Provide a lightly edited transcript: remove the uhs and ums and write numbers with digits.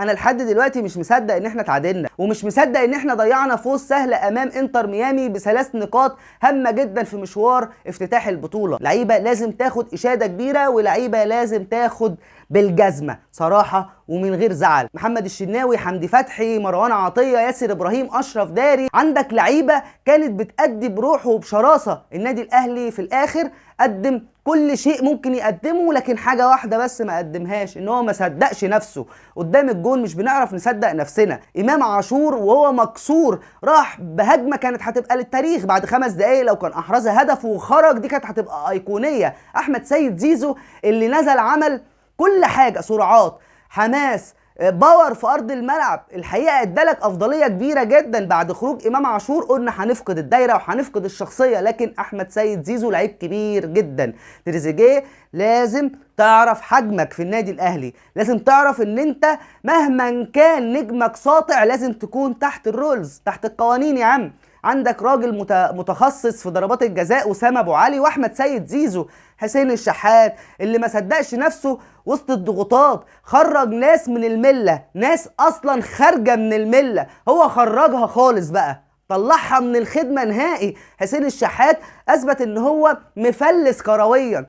انا لحد دلوقتي مش مصدق ان احنا اتعادلنا، ومش مصدق ان احنا ضيعنا فوز سهل امام انتر ميامي ب3 نقاط هامه جدا في مشوار افتتاح البطوله. لعيبه لازم تاخد اشاده كبيره، ولعيبه لازم تاخد بالجزمه صراحه ومن غير زعل. محمد الشناوي، حمدي فتحي، مروان عطيه، ياسر ابراهيم، اشرف داري، عندك لعيبه كانت بتأدي بروح وبشراسه. النادي الاهلي في الاخر قدم كل شيء ممكن يقدمه، لكن حاجه واحده بس ما قدمهاش، ان هو ما صدقش نفسه قدام الجون. مش بنعرف نصدق نفسنا. امام عاشور وهو مكسور راح بهجمه كانت هتبقى للتاريخ بعد 5 دقايق، لو كان احرز هدف وخرج دي كانت هتبقى ايقونيه. احمد سيد زيزو اللي نزل عمل كل حاجه، سرعات، حماس، باور في ارض الملعب. الحقيقه ادالك افضليه كبيره جدا. بعد خروج امام عاشور قلنا هنفقد الدايره وهنفقد الشخصيه، لكن احمد سيد زيزو لعيب كبير جدا. تريزيجيه لازم تعرف حجمك في النادي الاهلي، لازم تعرف ان انت مهما كان نجمك ساطع لازم تكون تحت الرولز، تحت القوانين يا عم. عندك راجل متخصص في ضربات الجزاء اسامه ابو علي، واحمد سيد زيزو. حسين الشحات اللي ما صدقش نفسه وسط الضغوطات، خرج ناس من المله، ناس اصلا خارجه من المله هو خرجها خالص بقى، طلعها من الخدمه نهائي. حسين الشحات اثبت ان هو مفلس كرويا.